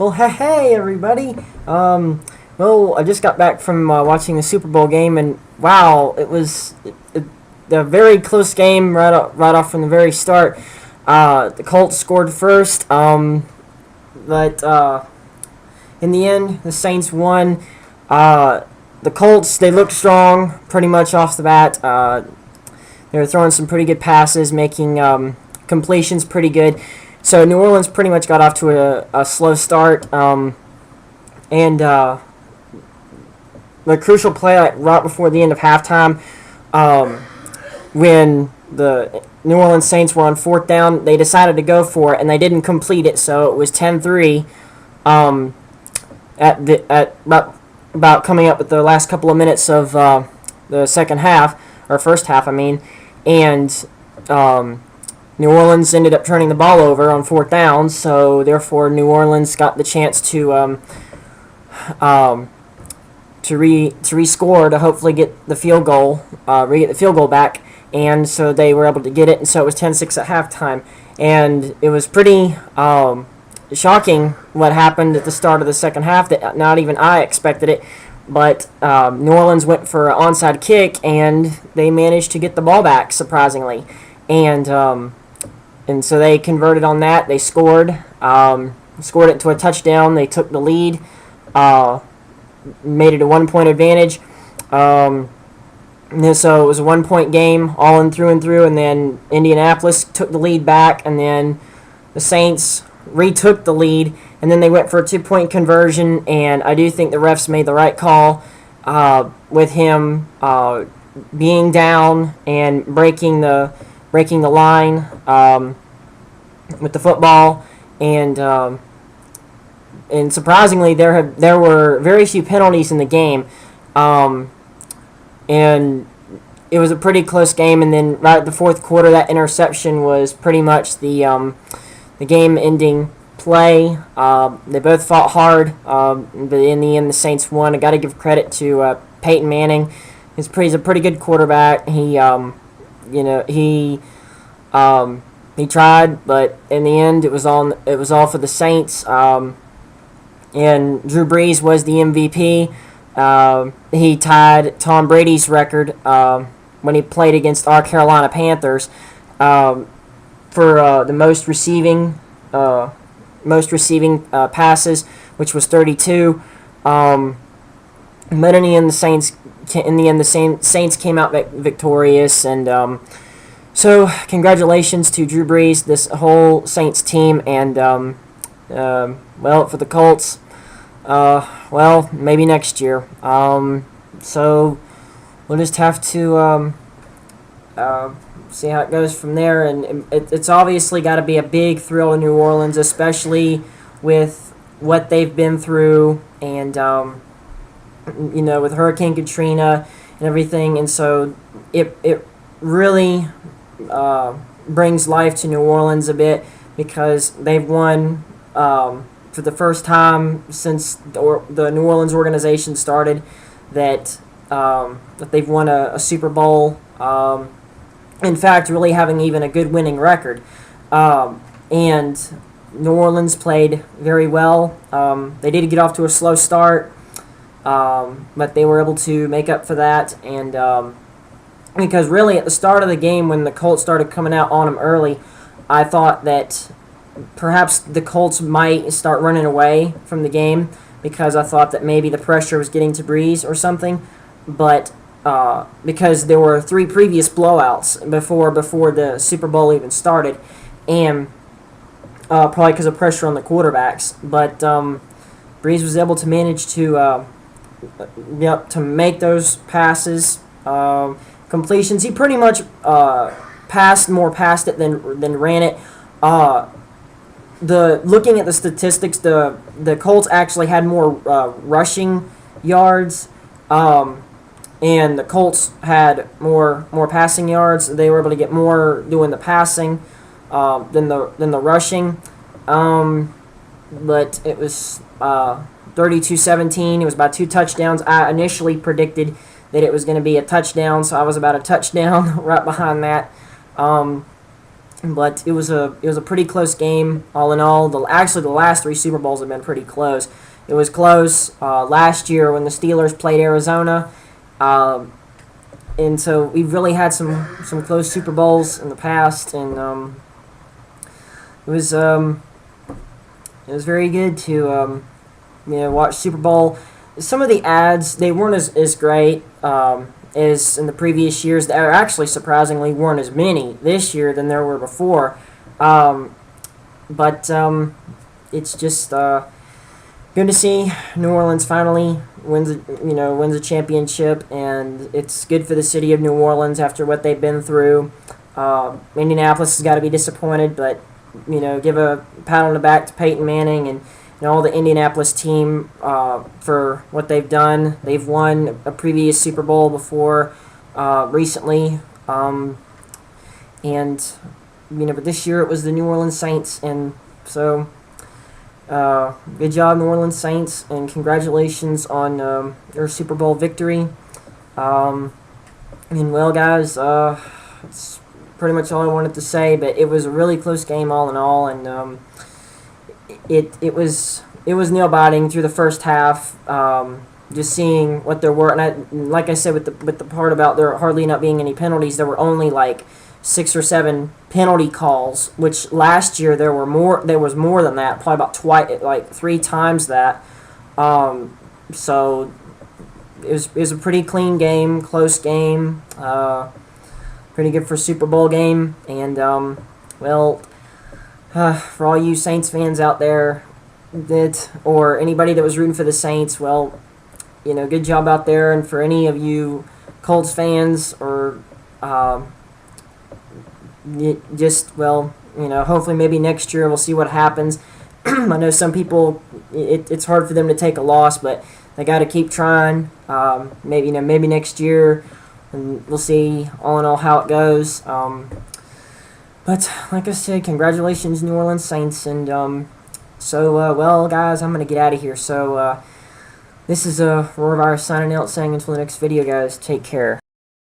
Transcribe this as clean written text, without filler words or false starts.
Well, hey everybody. I just got back from watching the Super Bowl game, and wow, it was a very close game right off from the very start. The Colts scored first, but in the end, the Saints won. The Colts, they looked strong pretty much off the bat. They were throwing some pretty good passes, making completions pretty good. So New Orleans pretty much got off to a slow start, and the crucial play right before the end of halftime, when the New Orleans Saints were on fourth down, they decided to go for it, and they didn't complete it, so it was 10-3 at about coming up with the last couple of minutes of the second half, or first half, I mean, and New Orleans ended up turning the ball over on fourth down, so therefore New Orleans got the chance to rescore to hopefully get the field goal, get the field goal back, and so they were able to get it, and so it was 10-6 at halftime, and it was pretty shocking what happened at the start of the second half. That not even I expected it, but New Orleans went for an onside kick, and they managed to get the ball back surprisingly, and so they converted on that. They scored it into a touchdown. They took the lead, made it a 1-point advantage. So it was a 1-point game all in through and through, and then Indianapolis took the lead back, and then the Saints retook the lead, and then they went for a 2-point conversion, and I do think the refs made the right call with him being down and breaking the line with the football, and surprisingly there were very few penalties in the game, and it was a pretty close game. And then right at the fourth quarter, that interception was pretty much the game-ending play. They both fought hard, but in the end, the Saints won. I got to give credit to Peyton Manning. He's a pretty good quarterback. He tried, but in the end, it was all for the Saints. And Drew Brees was the MVP. He tied Tom Brady's record when he played against our Carolina Panthers for the most receiving passes, which was 32. But in the end, the Saints came out victorious, and so congratulations to Drew Brees, this whole Saints team, and for the Colts, maybe next year. So we'll just have to see how it goes from there, and it's obviously got to be a big thrill in New Orleans, especially with what they've been through, and with Hurricane Katrina and everything, and so it really brings life to New Orleans a bit, because they've won for the first time since the New Orleans organization started, that they've won a Super Bowl. In fact, really having even a good winning record. And New Orleans played very well. They did get off to a slow start, but they were able to make up for that. And because really at the start of the game, when the Colts started coming out on them early, I thought that perhaps the Colts might start running away from the game, because I thought that maybe the pressure was getting to Breeze or something. But because there were 3 previous blowouts before the Super Bowl even started, and probably because of pressure on the quarterbacks. But Breeze was able to manage to make those passes, completions. He pretty much passed it than ran it. Looking at the statistics, the Colts actually had more rushing yards. And the Colts had more passing yards. They were able to get more doing the passing than the rushing. But it was 32-17. It was about 2 touchdowns. I initially predicted that it was going to be a touchdown, so I was about a touchdown right behind that. but it was a pretty close game all in all. Actually, the last three Super Bowls have been pretty close. It was close last year when the Steelers played Arizona, and so we've really had some close Super Bowls in the past, and it was very good to watch Super Bowl. Some of the ads, they weren't as great as in the previous years. There actually surprisingly weren't as many this year than there were before. But it's just good to see New Orleans finally wins a championship, and it's good for the city of New Orleans after what they've been through. Indianapolis has got to be disappointed, but give a pat on the back to Peyton Manning and all the Indianapolis team for what they've done. They've won a previous Super Bowl before recently, and but this year it was the New Orleans Saints, and so good job, New Orleans Saints, and congratulations on your Super Bowl victory. Well, guys, it's pretty much all I wanted to say, but it was a really close game all in all, and it was nail biting through the first half. Just seeing what there were, and like I said, with the part about there hardly not being any penalties, there were only like 6 or 7 penalty calls, which last year there were more. There was more than that, probably about twice, like 3 times that. So it was a pretty clean game, close game, pretty good for a Super Bowl game, and for all you Saints fans out there or anybody that was rooting for the Saints, well, good job out there. And for any of you Colts fans or hopefully maybe next year we'll see what happens. I know some people, it's hard for them to take a loss, but they got to keep trying. Maybe next year, and we'll see all in all how it goes. But like I said, congratulations, New Orleans Saints, and well, guys, I'm gonna get out of here. So this is Roarvirus signing out, saying until the next video, guys, take care.